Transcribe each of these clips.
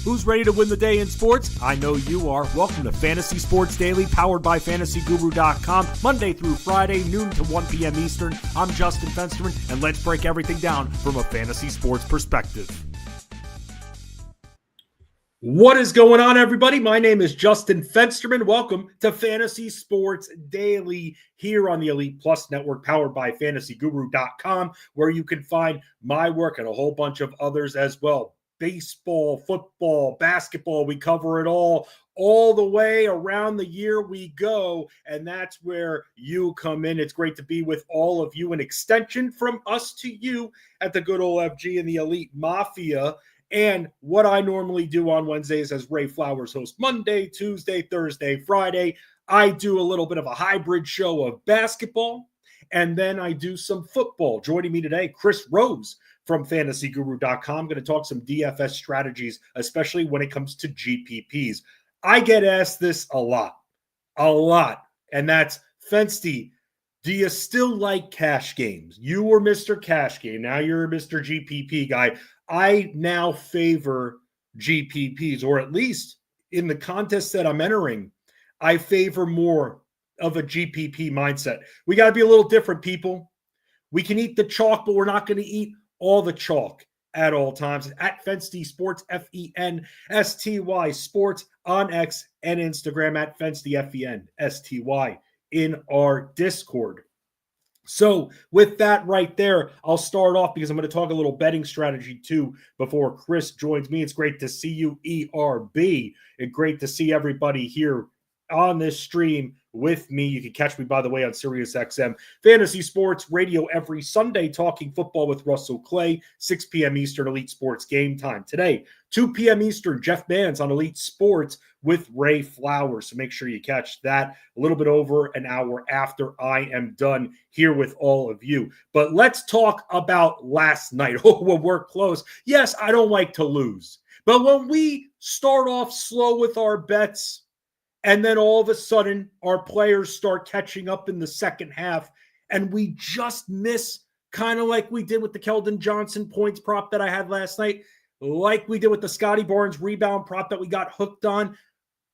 Who's ready to win the day in sports? I know you are. Welcome to Fantasy Sports Daily, powered by FantasyGuru.com, Monday through Friday, noon to 1 p.m. Eastern. I'm Justin Fensterman, and let's break everything down from a fantasy sports perspective. What is going on, everybody? My name is Justin Fensterman. Welcome to Fantasy Sports Daily here on the Elite Plus Network, powered by FantasyGuru.com, where you can find my work and a whole bunch of others as well. Baseball, football, basketball, we cover it all the way around the year we go, and that's where you come in. It's great to be with all of you, an extension from us to you at the good old FG and the Elite Mafia. And what I normally do on Wednesdays as Ray Flowers hosts Monday, Tuesday, Thursday, Friday, I do a little bit of a hybrid show of basketball, and then I do some football. Joining me today, Chris Rose from FantasyGuru.com. I'm going to talk some DFS strategies, especially when it comes to GPPs. I get asked this a lot, and that's, Fensty, do you still like cash games? You were Mr. Cash Game. Now you're a Mr. GPP guy. I now favor GPPs, or at least in the contest that I'm entering, I favor more of a GPP mindset. We got to be a little different, people. We can eat the chalk, but we're not going to eat all the chalk at all times. At Fensty Sports, Fensty Sports on X and Instagram, at Fensty, Fensty in our Discord. So with that right there, I'll start off because I'm going to talk a little betting strategy too before Chris joins me. It's great to see you, ERB, and great to see everybody here on this stream with me. You can catch me, by the way, on SiriusXM Fantasy Sports Radio every Sunday, talking football with Russell Clay, 6 p.m. Eastern, Elite Sports Game Time. Today, 2 p.m. Eastern, Jeff Mans on Elite Sports with Ray Flowers. So make sure you catch that a little bit over an hour after I am done here with all of you. But let's talk about last night. Oh, well, we're close. Yes, I don't like to lose. But when we start off slow with our bets, and then all of a sudden, our players start catching up in the second half, and we just miss, kind of like we did with the Keldon Johnson points prop that I had last night, like we did with the Scotty Barnes rebound prop that we got hooked on.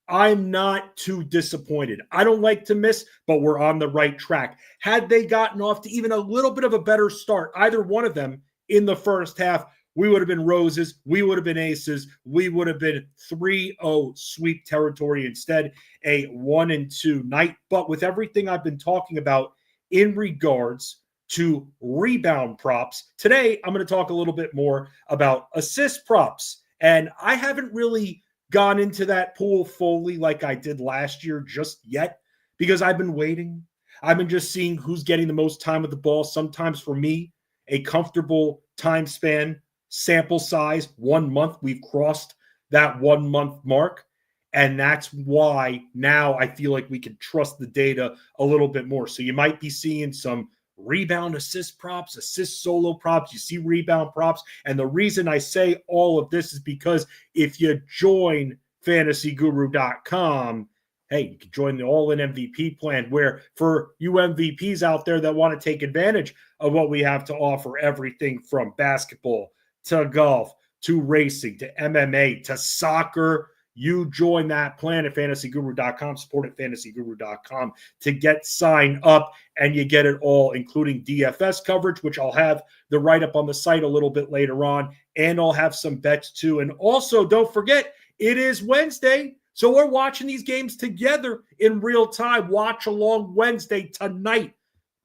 I'm not too disappointed. I don't like to miss, but we're on the right track. Had they gotten off to even a little bit of a better start, either one of them in the first half, we would have been roses. We would have been aces. We would have been 3-0 sweep territory. Instead, a 1-2 night. But with everything I've been talking about in regards to rebound props, today I'm going to talk a little bit more about assist props. And I haven't really gone into that pool fully like I did last year just yet, because I've been waiting. I've been just seeing who's getting the most time with the ball. Sometimes for me, a comfortable time span, sample size, 1 month. We've crossed that 1 month mark. And that's why now I feel like we can trust the data a little bit more. So you might be seeing some rebound assist props, assist solo props. You see rebound props. And the reason I say all of this is because if you join FantasyGuru.com, hey, you can join the all-in MVP plan, where for you MVPs out there that want to take advantage of what we have to offer, everything from basketball to golf, to racing, to MMA, to soccer, you join that plan at FantasyGuru.com, support at FantasyGuru.com to get signed up, and you get it all, including DFS coverage, which I'll have the write-up on the site a little bit later on, and I'll have some bets too. And also, don't forget, it is Wednesday, so we're watching these games together in real time. Watch along Wednesday tonight,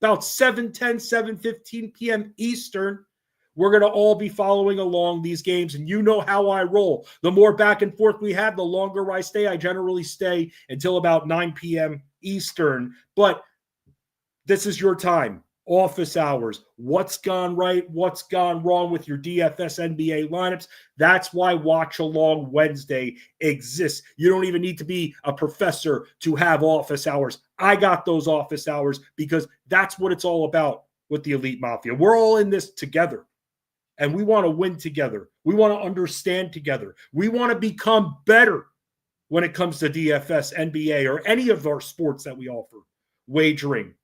about 7:10, 7:15 p.m. Eastern. We're going to all be following along these games, and you know how I roll. The more back and forth we have, the longer I stay. I generally stay until about 9 p.m. Eastern, but this is your time. Office hours. What's gone right? What's gone wrong with your DFS NBA lineups? That's why Watch Along Wednesday exists. You don't even need to be a professor to have office hours. I got those office hours because that's what it's all about with the Elite Mafia. We're all in this together. And we want to win together. We want to understand together. We want to become better when it comes to DFS, NBA, or any of our sports that we offer, wagering.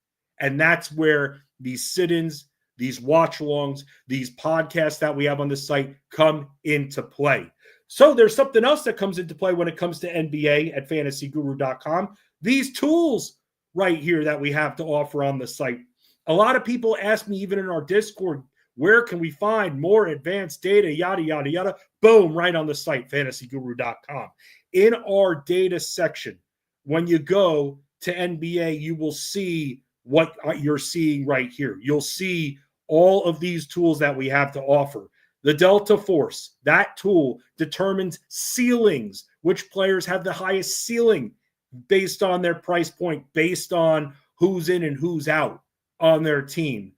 And that's where these sit-ins, these watch-alongs, these podcasts that we have on the site come into play. So there's something else that comes into play when it comes to NBA at fantasyguru.com. These tools right here that we have to offer on the site. A lot of people ask me, even in our Discord, where can we find more advanced data, yada, yada, yada. Boom, right on the site, fantasyguru.com. In our data section, when you go to NBA, you will see what you're seeing right here. You'll see all of these tools that we have to offer. The Delta Force, that tool determines ceilings, which players have the highest ceiling based on their price point, based on who's in and who's out on their team.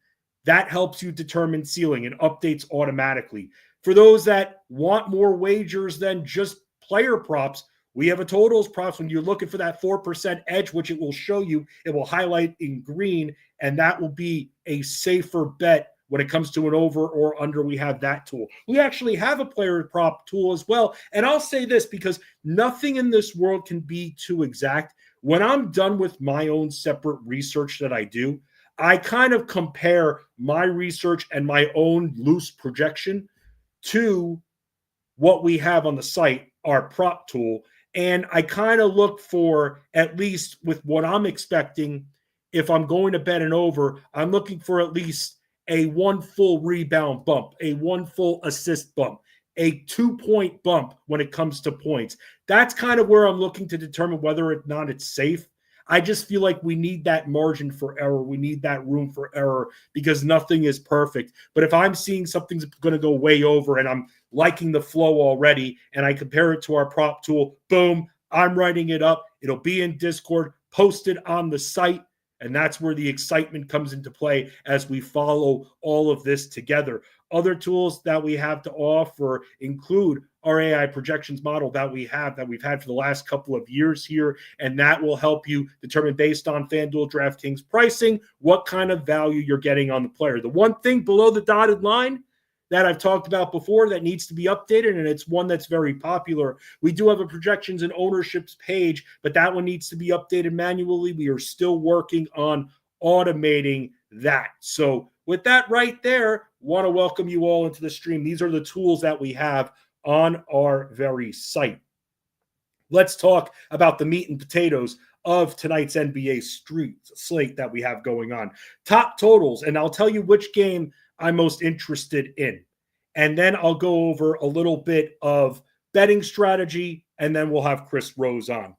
That helps you determine ceiling and updates automatically. For those that want more wagers than just player props, we have a totals props. When you're looking for that 4% edge, which it will show you, it will highlight in green, and that will be a safer bet when it comes to an over or under. We have that tool. We actually have a player prop tool as well. And I'll say this because nothing in this world can be too exact. When I'm done with my own separate research that I do, I kind of compare my research and my own loose projection to what we have on the site, our prop tool. And I kind of look for, at least with what I'm expecting, if I'm going to bet an over, I'm looking for at least a 1 full rebound bump, a 1 full assist bump, a 2-point bump when it comes to points. That's kind of where I'm looking to determine whether or not it's safe. I just feel like we need that margin for error. We need that room for error because nothing is perfect. But if I'm seeing something's going to go way over and I'm liking the flow already and I compare it to our prop tool, boom, I'm writing it up. It'll be in Discord, posted on the site. And that's where the excitement comes into play as we follow all of this together. Other tools that we have to offer include our AI projections model that we've had for the last couple of years here. And that will help you determine, based on FanDuel DraftKings pricing, what kind of value you're getting on the player. The one thing below the dotted line that I've talked about before that needs to be updated, and it's one that's very popular. We do have a projections and ownerships page, but that one needs to be updated manually. We are still working on automating that. So with that right there, want to welcome you all into the stream. These are the tools that we have on our very site. Let's talk about the meat and potatoes of tonight's NBA slate that we have going on. Top totals, and I'll tell you which game I'm most interested in. And then I'll go over a little bit of betting strategy, and then we'll have Chris Rose on.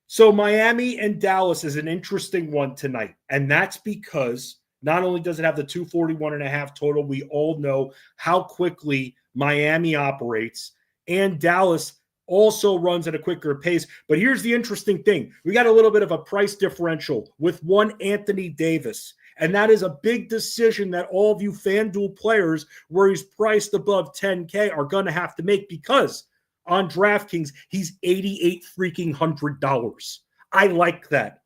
So Miami and Dallas is an interesting one tonight. And that's because not only does it have the 241.5 total, we all know how quickly Miami operates, and Dallas also runs at a quicker pace. But here's the interesting thing. We got a little bit of a price differential with one Anthony Davis. And that is a big decision that all of you FanDuel players where he's priced above 10K are going to have to make, because on DraftKings, he's $8,800. I like that.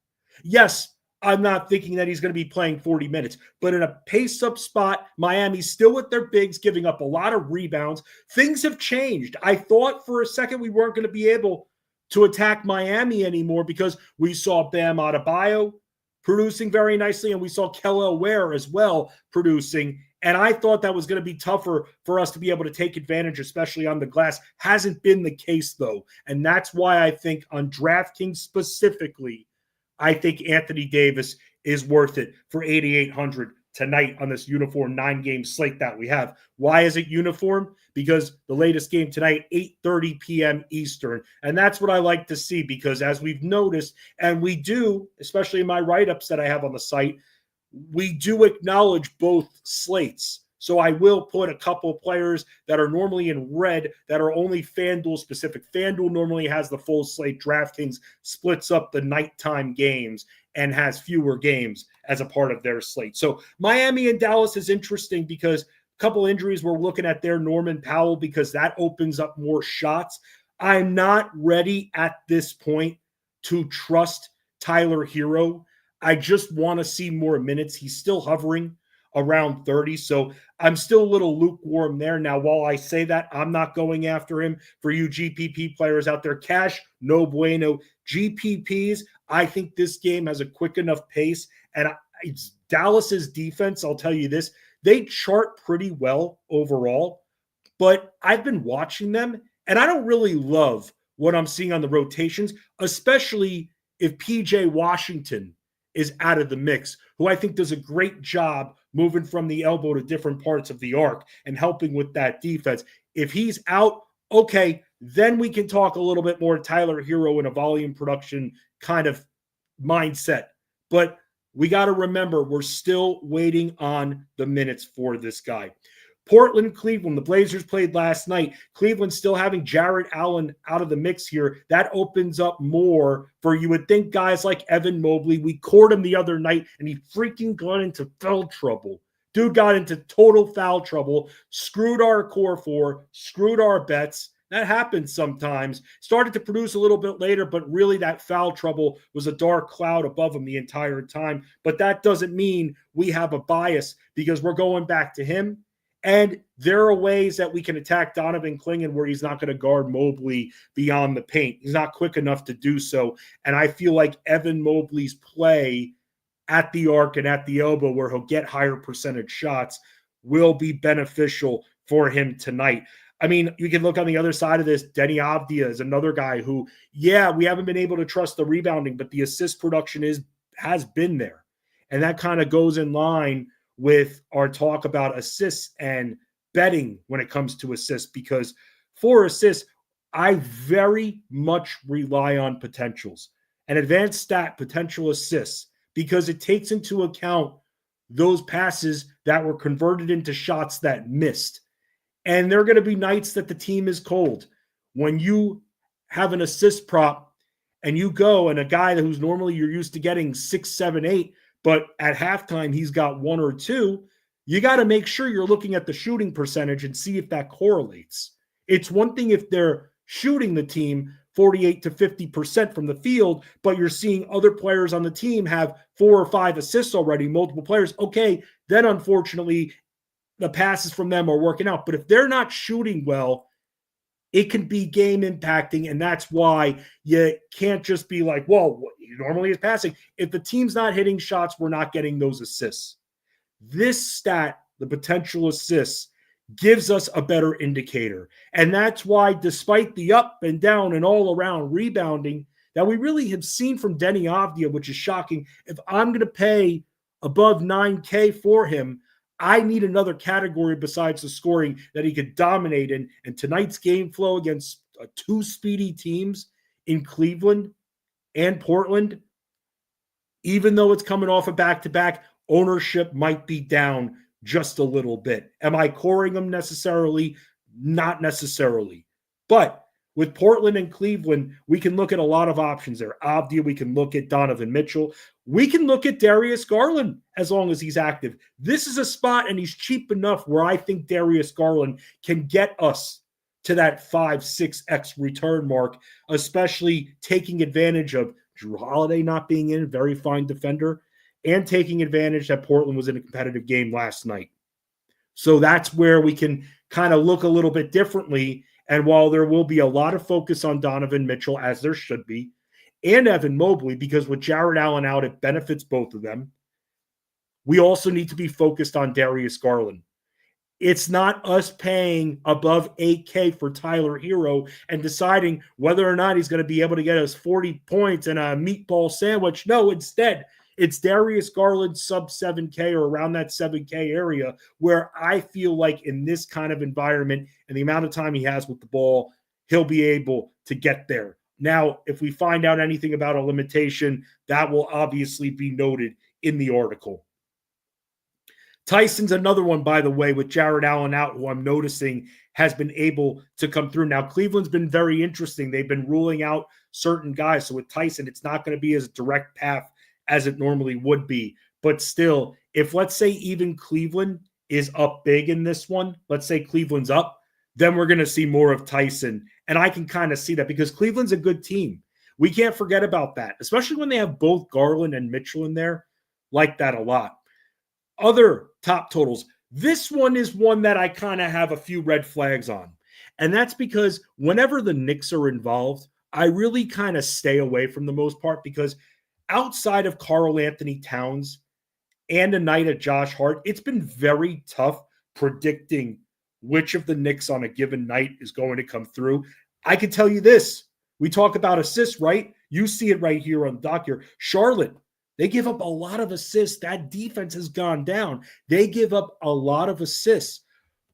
Yes, I'm not thinking that he's going to be playing 40 minutes, but in a pace-up spot, Miami's still with their bigs, giving up a lot of rebounds. Things have changed. I thought for a second we weren't going to be able to attack Miami anymore because we saw Bam Adebayo producing very nicely, and we saw Kelly Ware as well producing. And I thought that was going to be tougher for us to be able to take advantage, especially on the glass. Hasn't been the case, though. And that's why I think on DraftKings specifically, I think Anthony Davis is worth it for $8,800 tonight on this uniform 9-game slate that we have. Why is it uniform? Because the latest game tonight, 8:30 p.m. Eastern. And that's what I like to see, because as we've noticed, and we do, especially in my write-ups that I have on the site, we do acknowledge both slates. So I will put a couple of players that are normally in red that are only FanDuel specific. FanDuel normally has the full slate. DraftKings splits up the nighttime games and has fewer games as a part of their slate. So Miami and Dallas is interesting because a couple injuries we're looking at there. Norman Powell, because that opens up more shots. I'm not ready at this point to trust Tyler Hero. I just want to see more minutes. He's still hovering around 30. So I'm still a little lukewarm there. Now, while I say that, I'm not going after him. For you GPP players out there, cash, no bueno. GPPs, I think this game has a quick enough pace. And it's Dallas's defense, I'll tell you this, they chart pretty well overall. But I've been watching them, And I don't really love what I'm seeing on the rotations, especially if PJ Washington is out of the mix, who I think does a great job moving from the elbow to different parts of the arc and helping with that defense. If he's out, okay, then we can talk a little bit more Tyler Hero in a volume production kind of mindset. But we got to remember, we're still waiting on the minutes for this guy. Portland, Cleveland, the Blazers played last night. Cleveland still having Jarrett Allen out of the mix here. That opens up more for, you would think, guys like Evan Mobley. We court him the other night, and he freaking got into foul trouble. Dude got into total foul trouble, screwed our core four, screwed our bets. That happens sometimes. Started to produce a little bit later, but really that foul trouble was a dark cloud above him the entire time. But that doesn't mean we have a bias, because we're going back to him. And there are ways that we can attack Donovan Clingan where he's not going to guard Mobley beyond the paint. He's not quick enough to do so. And I feel like Evan Mobley's play at the arc and at the elbow, where he'll get higher percentage shots, will be beneficial for him tonight. I mean, you can look on the other side of this. Denny Avdia is another guy who, yeah, we haven't been able to trust the rebounding, but the assist production has been there. And that kind of goes in line with our talk about assists and betting when it comes to assists, because for assists, I very much rely on potentials, an advanced stat potential assists, because it takes into account those passes that were converted into shots that missed. And there are going to be nights that the team is cold. When you have an assist prop and you go, and a guy who's normally you're used to getting 6, 7, 8, but at halftime he's got 1 or 2, you got to make sure you're looking at the shooting percentage and see if that correlates. It's one thing if they're shooting the team 48 to 50% from the field, but you're seeing other players on the team have 4 or 5 assists already, multiple players. Okay, then unfortunately the passes from them are working out. But if they're not shooting well, it can be game impacting. And that's why you can't just be like, well, normally is passing. If the team's not hitting shots, we're not getting those assists. This stat, the potential assists, gives us a better indicator. And that's why, despite the up and down and all around rebounding that we really have seen from Denny Avdia, which is shocking, if I'm going to pay above $9K for him, I need another category besides the scoring that he could dominate in. And tonight's game flow against 2 speedy teams in Cleveland and Portland, even though it's coming off a back-to-back, ownership might be down just a little bit. Am I coring them necessarily? Not necessarily. But with Portland and Cleveland, we can look at a lot of options there. Avdia, we can look at Donovan Mitchell. We can look at Darius Garland as long as he's active. This is a spot, and he's cheap enough where I think Darius Garland can get us to that 5-6x return mark, especially taking advantage of Drew Holiday not being in, very fine defender, and taking advantage that Portland was in a competitive game last night. So that's where we can kind of look a little bit differently. And while there will be a lot of focus on Donovan Mitchell, as there should be, and Evan Mobley, because with Jarrett Allen out, it benefits both of them, we also need to be focused on Darius Garland. It's not us paying above $8K for Tyler Hero and deciding whether or not he's going to be able to get us 40 points and a meatball sandwich. No, instead, it's Darius Garland sub 7K or around that 7K area, where I feel like in this kind of environment and the amount of time he has with the ball, he'll be able to get there. Now, if we find out anything about a limitation, that will obviously be noted in the article. Tyson's another one, by the way, with Jarrett Allen out, who I'm noticing has been able to come through. Now, Cleveland's been very interesting. They've been ruling out certain guys. So with Tyson, it's not going to be as direct path as it normally would be. But still, if let's say even Cleveland is up big in this one, let's say Cleveland's up, then we're going to see more of Tyson. And I can kind of see that because Cleveland's a good team. We can't forget about that, especially when they have both Garland and Mitchell in there. Like that a lot. Other top totals. This one is one that I kind of have a few red flags on. And that's because whenever the Knicks are involved, I really kind of stay away from the most part, because outside of Karl Anthony Towns and a night at Josh Hart, it's been very tough predicting which of the Knicks on a given night is going to come through. I can tell you this. We talk about assists, right? You see it right here on the doc here. Charlotte, they give up a lot of assists. That defense has gone down. They give up a lot of assists.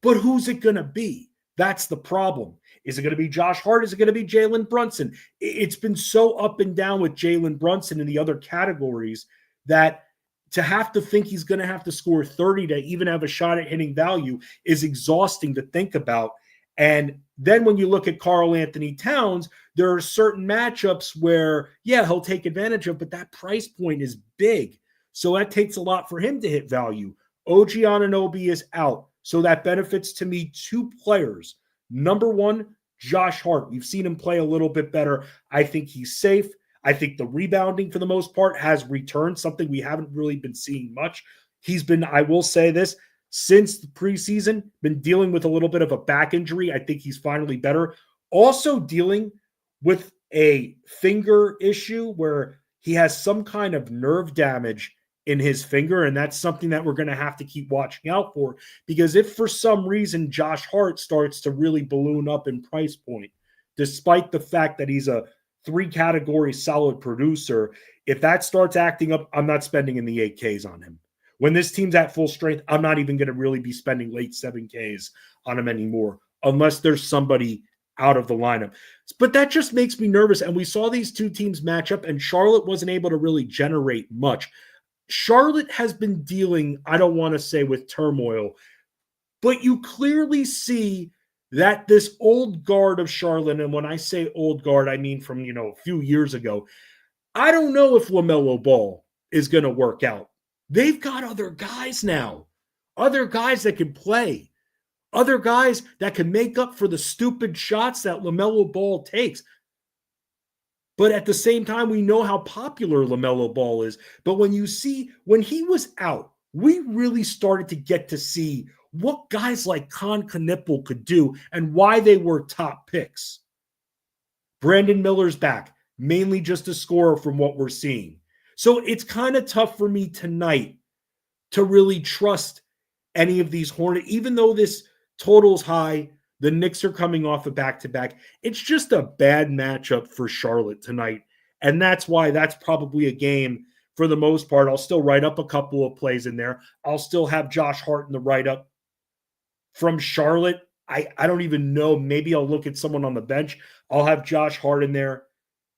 But who's it going to be? That's the problem. Is it going to be Josh Hart? Is it going to be Jalen Brunson? It's been so up and down with Jalen Brunson in the other categories that to have to think he's going to have to score 30 to even have a shot at hitting value is exhausting to think about. And then when you look at Karl Anthony Towns, there are certain matchups where, yeah, he'll take advantage of, but that price point is big. So that takes a lot for him to hit value. OG Anunoby is out. So that benefits to me two players. Number one, Josh Hart. We've seen him play a little bit better. I think he's safe. I think the rebounding for the most part has returned, something we haven't really been seeing much. He's been, I will say this, since the preseason, been dealing with a little bit of a back injury. I think he's finally better. Also dealing with a finger issue where he has some kind of nerve damage in his finger, and that's something that we're going to have to keep watching out for, because if for some reason Josh Hart starts to really balloon up in price point, despite the fact that he's a 3-category solid producer, if that starts acting up, I'm not spending in the 8Ks on him. When this team's at full strength, I'm not even going to really be spending late 7Ks on him anymore, unless there's somebody out of the lineup. But that just makes me nervous, and we saw these two teams match up, and Charlotte wasn't able to really generate much. Charlotte has been dealing, I don't want to say with turmoil, but you clearly see that this old guard of Charlotte, and when I say old guard, I mean from, a few years ago, I don't know if LaMelo Ball is going to work out. They've got other guys now, other guys that can play, other guys that can make up for the stupid shots that LaMelo Ball takes. But at the same time, we know how popular LaMelo Ball is. But when he was out, we really started to get to see what guys like Con Knipple could do and why they were top picks. Brandon Miller's back, mainly just a scorer from what we're seeing. So it's kind of tough for me tonight to really trust any of these Hornets, even though this total's high. The Knicks are coming off a back-to-back. It's just a bad matchup for Charlotte tonight. And that's why that's probably a game, for the most part, I'll still write up a couple of plays in there. I'll still have Josh Hart in the write-up. From Charlotte, I don't even know. Maybe I'll look at someone on the bench. I'll have Josh Hart in there.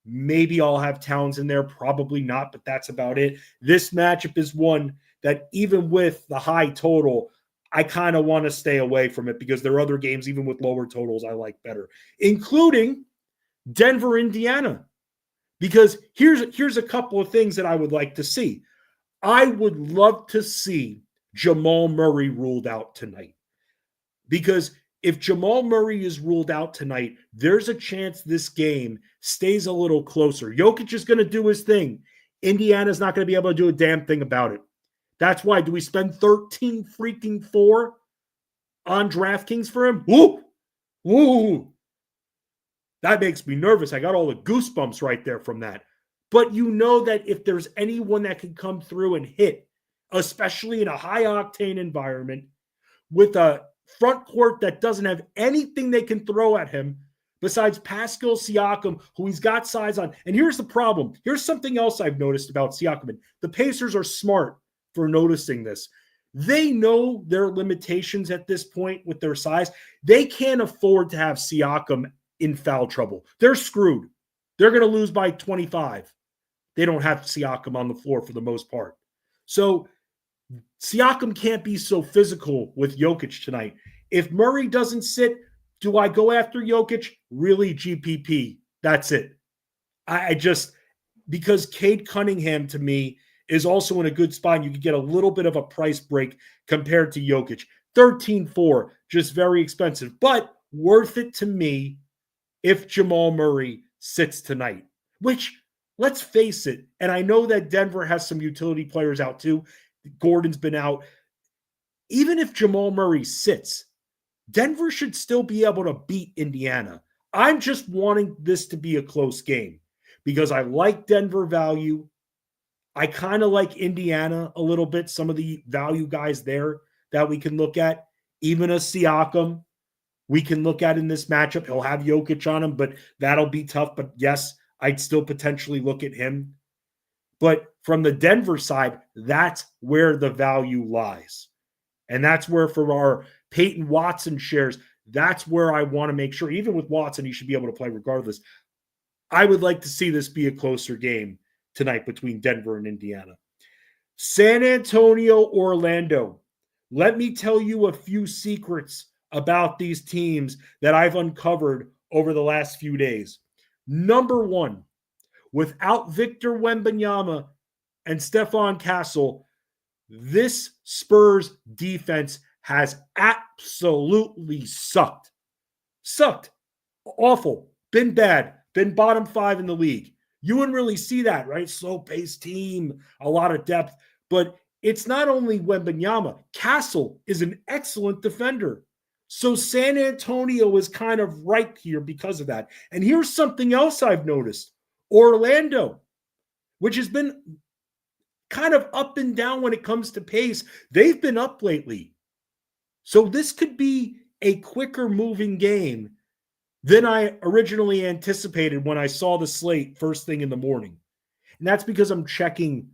Maybe I'll have Towns in there. Probably not, but that's about it. This matchup is one that even with the high total, I kind of want to stay away from it because there are other games, even with lower totals, I like better, including Denver, Indiana. Because here's a couple of things that I would like to see. I would love to see Jamal Murray ruled out tonight. Because if Jamal Murray is ruled out tonight, there's a chance this game stays a little closer. Jokic is going to do his thing. Indiana's not going to be able to do a damn thing about it. That's why. Do we spend 13-4 on DraftKings for him? Woo! Woo! That makes me nervous. I got all the goosebumps right there from that. But you know that if there's anyone that can come through and hit, especially in a high-octane environment, with a front court that doesn't have anything they can throw at him besides Pascal Siakam, who he's got size on. And here's the problem. Here's something else I've noticed about Siakam. The Pacers are smart for noticing this. They know their limitations at this point with their size. They can't afford to have Siakam in foul trouble. They're screwed. They're going to lose by 25. They don't have Siakam on the floor for the most part. So Siakam can't be so physical with Jokic tonight. If Murray doesn't sit, do I go after Jokic? Really, GPP. That's it. Because Cade Cunningham to me is also in a good spot. You could get a little bit of a price break compared to Jokic. 13-4, just very expensive, but worth it to me if Jamal Murray sits tonight, which, let's face it, and I know that Denver has some utility players out too. Gordon's been out. Even if Jamal Murray sits, Denver should still be able to beat Indiana. I'm just wanting this to be a close game because I like Denver value. I kind of like Indiana a little bit, some of the value guys there that we can look at, even a Siakam. we can look at in this matchup. He'll have Jokic on him, but that'll be tough. But yes, I'd still potentially look at him. But from the Denver side, that's where the value lies. And that's where for our Peyton Watson shares, that's where I want to make sure, even with Watson, he should be able to play regardless. I would like to see this be a closer game tonight between Denver and Indiana. San Antonio, Orlando. Let me tell you a few secrets about these teams that I've uncovered over the last few days. Number one, without Victor Wembanyama and Stephon Castle, this Spurs defense has absolutely sucked. Sucked. Awful. Been bad. Been bottom 5 in the league. You wouldn't really see that, right? Slow-paced team, a lot of depth. But it's not only Wembanyama. Castle is an excellent defender. So San Antonio is kind of right here because of that. And here's something else I've noticed. Orlando, which has been kind of up and down when it comes to pace, they've been up lately. So this could be a quicker moving game than I originally anticipated when I saw the slate first thing in the morning. And that's because I'm checking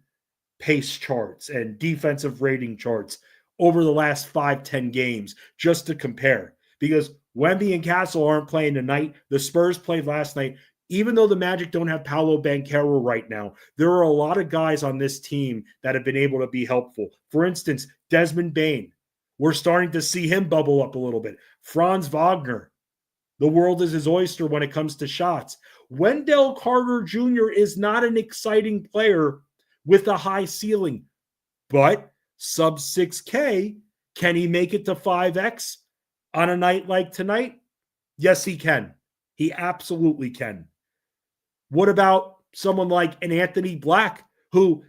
pace charts and defensive rating charts over the last 5-10 games just to compare. Because Wemby and Castle aren't playing tonight. The Spurs played last night. Even though the Magic don't have Paolo Banchero right now, there are a lot of guys on this team that have been able to be helpful. For instance, Desmond Bane. We're starting to see him bubble up a little bit. Franz Wagner. The world is his oyster when it comes to shots. Wendell Carter Jr. is not an exciting player with a high ceiling, but sub 6K, can he make it to 5X on a night like tonight? Yes, he can. He absolutely can. What about someone like an Anthony Black, who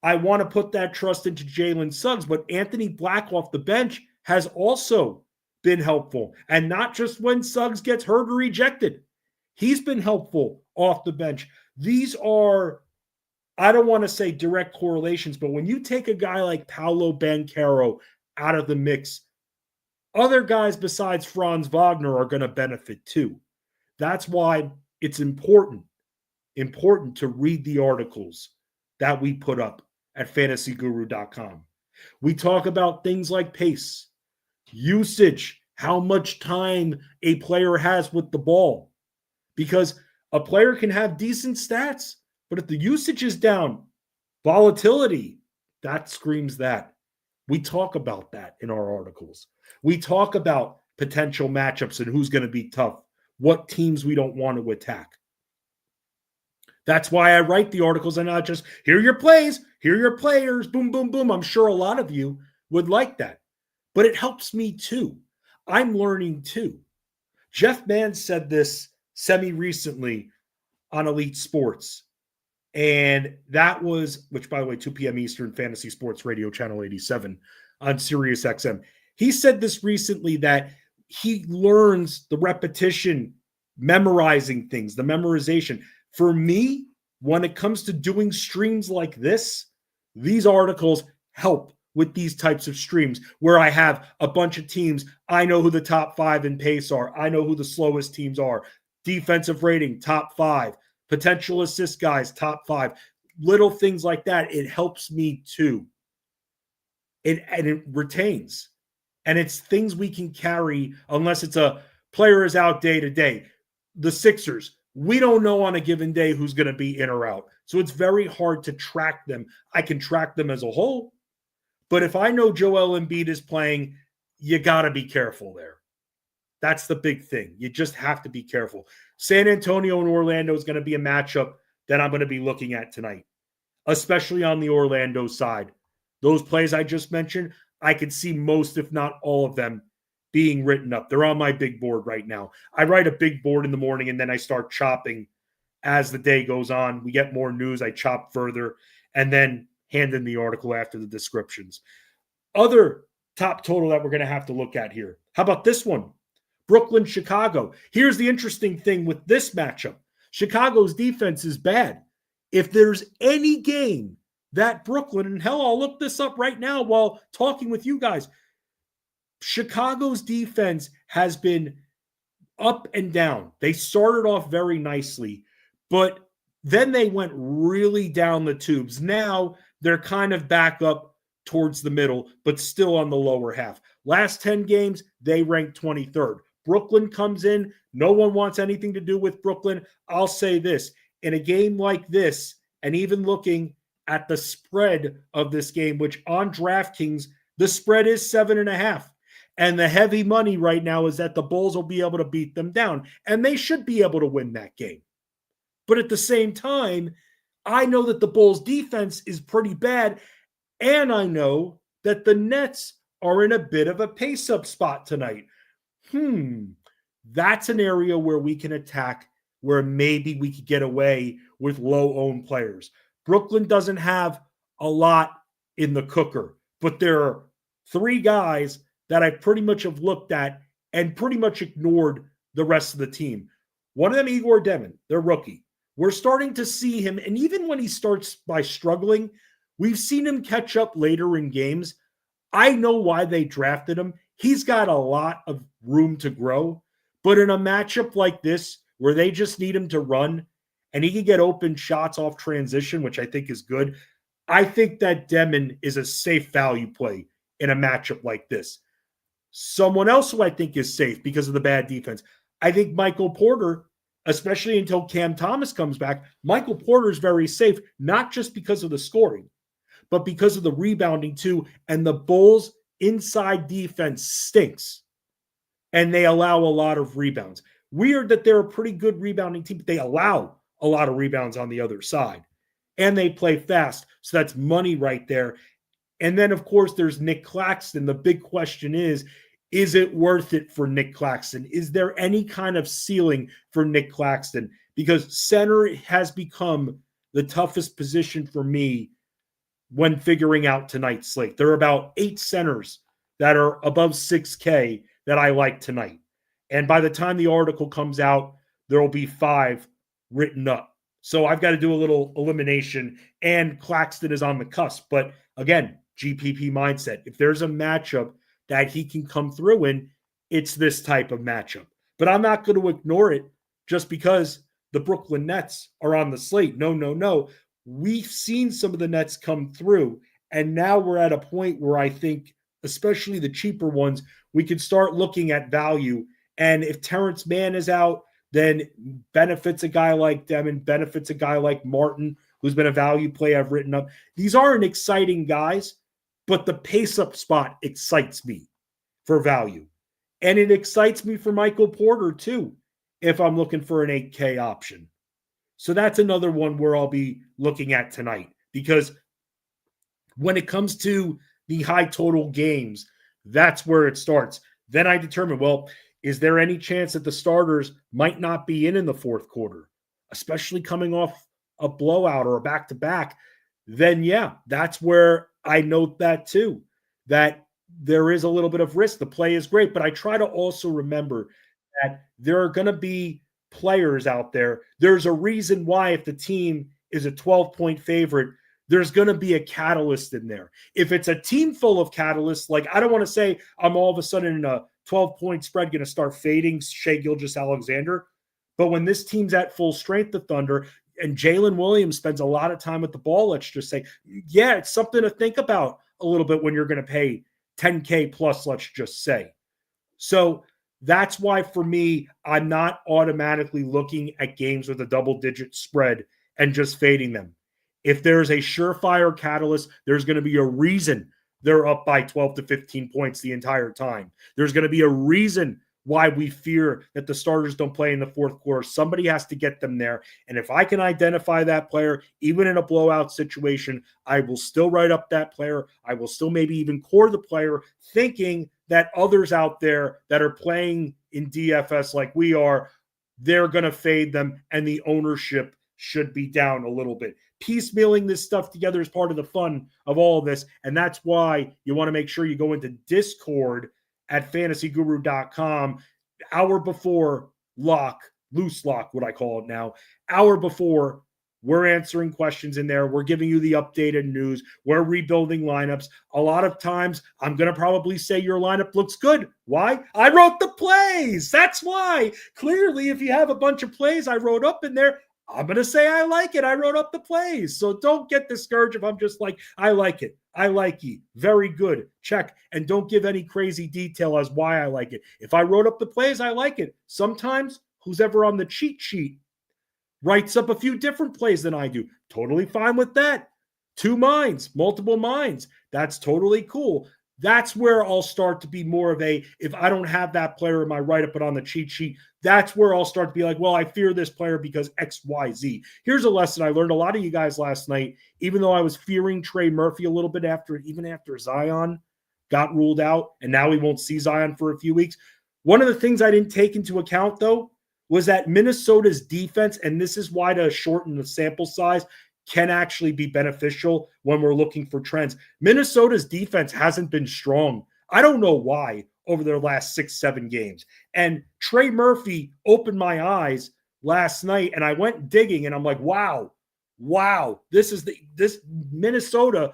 I want to put that trust into Jalen Suggs, but Anthony Black off the bench has also been helpful. And not just when Suggs gets hurt or rejected. He's been helpful off the bench. These are, I don't want to say direct correlations, but when you take a guy like Paolo Banchero out of the mix, other guys besides Franz Wagner are going to benefit too. That's why it's important to read the articles that we put up at fantasyguru.com. We talk about things like pace, usage, how much time a player has with the ball. Because a player can have decent stats, but if the usage is down, volatility, that screams that. We talk about that in our articles. We talk about potential matchups and who's going to be tough, what teams we don't want to attack. That's why I write the articles and not just, here are your plays, here are your players, boom, boom, boom. I'm sure a lot of you would like that. But it helps me too. I'm learning too. Jeff Mann said this semi-recently on Elite Sports. And that was, which by the way, 2 p.m. Eastern, Fantasy Sports Radio, Channel 87 on Sirius XM. He said this recently that he learns the repetition, memorizing things, the memorization. For me, when it comes to doing streams like this, these articles help with these types of streams where I have a bunch of teams. I know who the top 5 in pace are. I know who the slowest teams are. Defensive rating, top 5. Potential assist guys, top 5. Little things like that. It helps me too. And it retains. And it's things we can carry unless it's a player is out day to day. The Sixers, we don't know on a given day who's going to be in or out. So it's very hard to track them. I can track them as a whole. But if I know Joel Embiid is playing, you got to be careful there. That's the big thing. You just have to be careful. San Antonio and Orlando is going to be a matchup that I'm going to be looking at tonight, especially on the Orlando side. Those plays I just mentioned, I could see most, if not all of them, being written up. They're on my big board right now. I write a big board in the morning, and then I start chopping as the day goes on. We get more news. I chop further, and then hand in the article after the descriptions. Other top total that we're going to have to look at here. How about this one? Brooklyn, Chicago. Here's the interesting thing with this matchup. Chicago's defense is bad. If there's any game that Brooklyn, and hell, I'll look this up right now while talking with you guys. Chicago's defense has been up and down. They started off very nicely, but then they went really down the tubes. Now they're kind of back up towards the middle, but still on the lower half. Last 10 games, they ranked 23rd. Brooklyn comes in. No one wants anything to do with Brooklyn. I'll say this. In a game like this, and even looking at the spread of this game, which on DraftKings, the spread is 7.5. And the heavy money right now is that the Bulls will be able to beat them down. And they should be able to win that game. But at the same time, I know that the Bulls' defense is pretty bad. And I know that the Nets are in a bit of a pace-up spot tonight. That's an area where we can attack, where maybe we could get away with low-owned players. Brooklyn doesn't have a lot in the cooker, but there are 3 guys that I pretty much have looked at and pretty much ignored the rest of the team. One of them, Igor Devaughn, their rookie. We're starting to see him, and even when he starts by struggling, we've seen him catch up later in games. I know why they drafted him. He's got a lot of room to grow, but in a matchup like this, where they just need him to run, and he can get open shots off transition, which I think is good, I think that Devaughn is a safe value play in a matchup like this. Someone else who I think is safe because of the bad defense, I think Michael Porter, especially until Cam Thomas comes back, Michael Porter is very safe, not just because of the scoring, but because of the rebounding too. And the Bulls' inside defense stinks, and they allow a lot of rebounds. Weird that they're a pretty good rebounding team, but they allow a lot of rebounds on the other side. And they play fast, so that's money right there. And then, of course, there's Nick Claxton. The big question is it worth it for Nick Claxton? Is there any kind of ceiling for Nick Claxton? Because center has become the toughest position for me when figuring out tonight's slate. There are about 8 centers that are above 6K that I like tonight. And by the time the article comes out, there will be 5 written up. So I've got to do a little elimination, and Claxton is on the cusp. But again, GPP mindset. If there's a matchup that he can come through in, it's this type of matchup. But I'm not going to ignore it just because the Brooklyn Nets are on the slate. No. We've seen some of the Nets come through, and now we're at a point where I think, especially the cheaper ones, we can start looking at value. And if Terrence Mann is out, then benefits a guy like Devaughn, benefits a guy like Martin, who's been a value play I've written up. These aren't exciting guys, but the pace-up spot excites me for value. And it excites me for Michael Porter, too, if I'm looking for an 8K option. So that's another one where I'll be looking at tonight. Because when it comes to the high total games, that's where it starts. Then I determine, well, is there any chance that the starters might not be in the fourth quarter, especially coming off a blowout or a back-to-back? Then, yeah, that's where I note that too, that there is a little bit of risk. The play is great, but I try to also remember that there are going to be players out there. There's a reason why if the team is a 12-point favorite, there's going to be a catalyst in there. If it's a team full of catalysts, like I don't want to say I'm all of a sudden in a 12-point spread going to start fading Shai Gilgeous-Alexander, but when this team's at full strength, the Thunder, and Jalen Williams spends a lot of time with the ball, let's just say, yeah, it's something to think about a little bit when you're going to pay 10K plus, let's just say. So that's why for me, I'm not automatically looking at games with a double-digit spread and just fading them. If there's a surefire catalyst, there's going to be a reason they're up by 12 to 15 points the entire time. There's going to be a reason why we fear that the starters don't play in the fourth quarter. Somebody has to get them there. And if I can identify that player, even in a blowout situation, I will still write up that player. I will still maybe even core the player, thinking that others out there that are playing in DFS like we are, they're going to fade them, and the ownership should be down a little bit. Piecemealing this stuff together is part of the fun of all of this, and that's why you want to make sure you go into Discord at fantasyguru.com hour before lock, loose lock, what I call it now, hour before We're answering questions in there. We're giving you the updated news. We're rebuilding lineups. A lot of times, I'm going to probably say your lineup looks good. Why? I wrote the plays. That's why. Clearly, if you have a bunch of plays I wrote up in there, I'm going to say I like it. I wrote up the plays. So don't get discouraged if I'm just like, I like it. I like you. Very good. Check. And don't give any crazy detail as why I like it. If I wrote up the plays, I like it. Sometimes, who's ever on the cheat sheet writes up a few different plays than I do. Totally fine with that. 2 minds, multiple minds. That's totally cool. That's where I'll start to be more of a, if I don't have that player in my write-up but on the cheat sheet, that's where I'll start to be like, well, I fear this player because X, Y, Z. Here's a lesson I learned. A lot of you guys last night, even though I was fearing Trey Murphy a little bit after Zion got ruled out, and now we won't see Zion for a few weeks. One of the things I didn't take into account, though, was that Minnesota's defense, and this is why to shorten the sample size, can actually be beneficial when we're looking for trends. Minnesota's defense hasn't been strong. I don't know why over their last 6-7 games. And Trey Murphy opened my eyes last night, and I went digging, and I'm like, wow, this Minnesota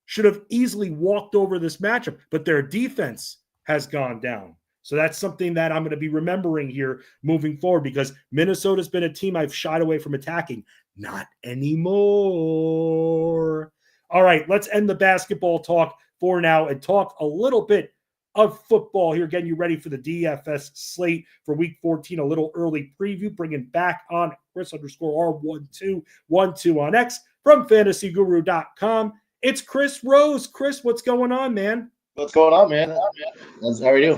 should have easily walked over this matchup, but their defense has gone down. So that's something that I'm going to be remembering here moving forward, because Minnesota's been a team I've shied away from attacking. Not anymore. All right, let's end the basketball talk for now and talk a little bit of football here. Getting you ready for the DFS slate for week 14, a little early preview, bringing back on Chris_R1212 on X from fantasyguru.com. It's Chris Rose. Chris, what's going on, man? What's going on, man? How are you?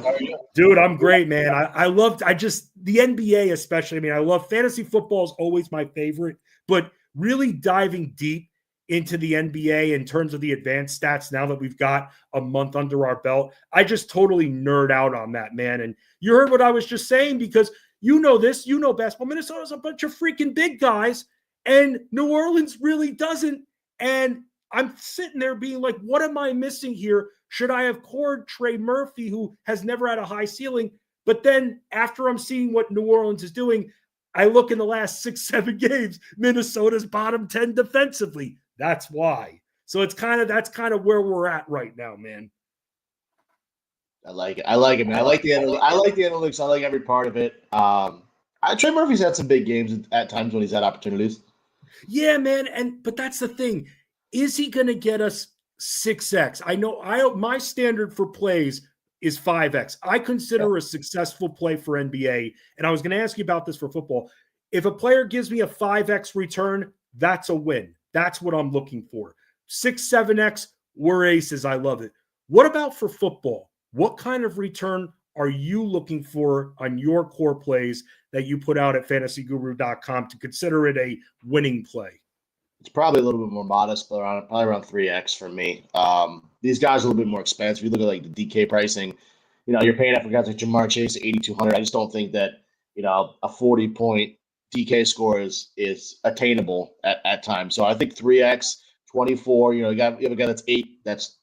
Dude, I'm great, man. I just the NBA especially. I mean, I love fantasy football is always my favorite, but really diving deep into the NBA in terms of the advanced stats now that we've got a month under our belt, I just totally nerd out on that, man. And you heard what I was just saying, because you know this, you know basketball. Minnesota's a bunch of freaking big guys, and New Orleans really doesn't. And I'm sitting there being like, what am I missing here? Should I have cored Trey Murphy, who has never had a high ceiling? But then after I'm seeing what New Orleans is doing, I look in the last 6-7 games, Minnesota's bottom 10 defensively. That's why. So that's kind of where we're at right now, man. I like it, man. I like the analytics. I like every part of it. Trey Murphy's had some big games at times when he's had opportunities. Yeah, man. But that's the thing. Is he going to get us 6x? I know my standard for plays is 5x. I consider a successful play for NBA, and I was going to ask you about this for football. If a player gives me a 5x return, that's a win. That's what I'm looking for. 6, 7x, we're aces. I love it. What about for football? What kind of return are you looking for on your core plays that you put out at fantasyguru.com to consider it a winning play? It's probably a little bit more modest, but probably around 3x for me. These guys are a little bit more expensive. You look at like the DK pricing, you're paying up for guys like Jamar Chase at 8,200. I just don't think that, a 40-point DK score is attainable at times. So I think 3x, 24, you have a guy that's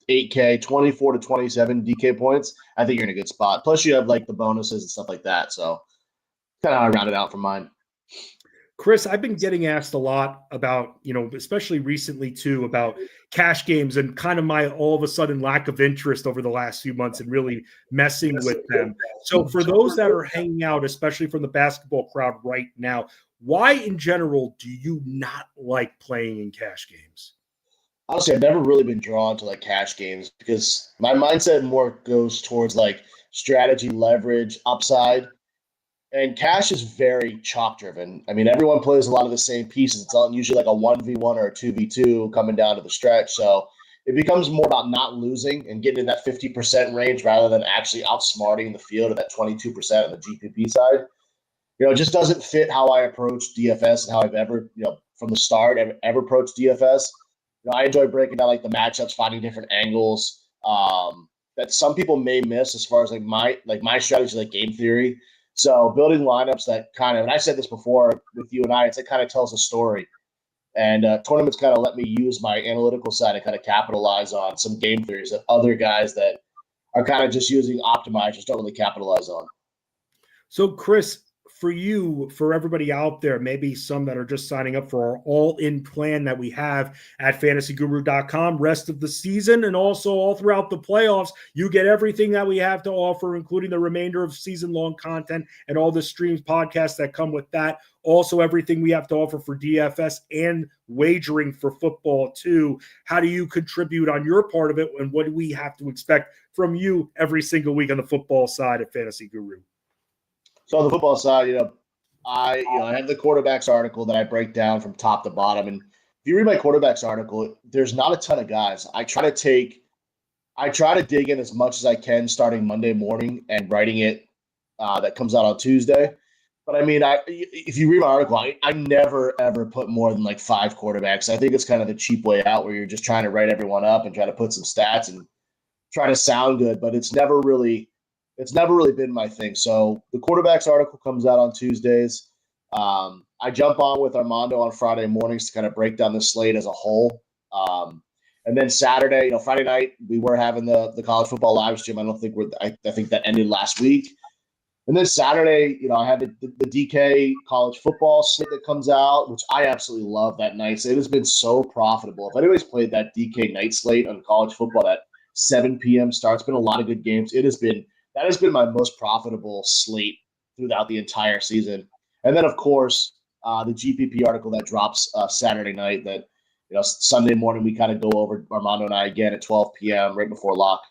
8K, 24 to 27 DK points. I think you're in a good spot. Plus you have like the bonuses and stuff like that. So kind of how I round it out for mine. Chris, I've been getting asked a lot about, especially recently too, about cash games and kind of my all of a sudden lack of interest over the last few months and really messing with them. So for those that are hanging out, especially from the basketball crowd right now, why in general do you not like playing in cash games? Honestly, I've never really been drawn to like cash games because my mindset more goes towards like strategy, leverage, upside. And cash is very chalk driven. I mean, everyone plays a lot of the same pieces. It's usually like a 1v1 or a 2v2 coming down to the stretch. So it becomes more about not losing and getting in that 50% range rather than actually outsmarting the field at that 22% on the GPP side. It just doesn't fit how I approach DFS and how I've ever, from the start, ever approached DFS. I enjoy breaking down like the matchups, finding different angles that some people may miss as far as like my strategy, like game theory. So building lineups that kind of, and I said this before with you and it kind of tells a story. And tournaments kind of let me use my analytical side to kind of capitalize on some game theories that other guys that are kind of just using optimizers don't really capitalize on. So Chris, for you, for everybody out there, maybe some that are just signing up for our all-in plan that we have at fantasyguru.com, rest of the season and also all throughout the playoffs, you get everything that we have to offer, including the remainder of season-long content and all the streams, podcasts that come with that. Also, everything we have to offer for DFS and wagering for football too. How do you contribute on your part of it, and what do we have to expect from you every single week on the football side of Fantasy Guru? So on the football side, I have the quarterbacks article that I break down from top to bottom. And if you read my quarterbacks article, there's not a ton of guys. I try to dig in as much as I can starting Monday morning and writing it that comes out on Tuesday. But I mean, if you read my article, I never ever put more than like 5 quarterbacks. I think it's kind of the cheap way out where you're just trying to write everyone up and try to put some stats and try to sound good, but it's never really been my thing. So the quarterbacks article comes out on Tuesdays. I jump on with Armando on Friday mornings to kind of break down the slate as a whole. And then Saturday, Friday night, we were having the college football live stream. I think that ended last week. And then Saturday, I had the DK college football slate that comes out, which I absolutely love that night. So it has been so profitable. If anybody's played that DK night slate on college football, that 7 p.m. start, it's been a lot of good games. That has been my most profitable slate throughout the entire season. And then, of course, the GPP article that drops Saturday night that, Sunday morning we kind of go over, Armando and I, again at 12 p.m. right before lock.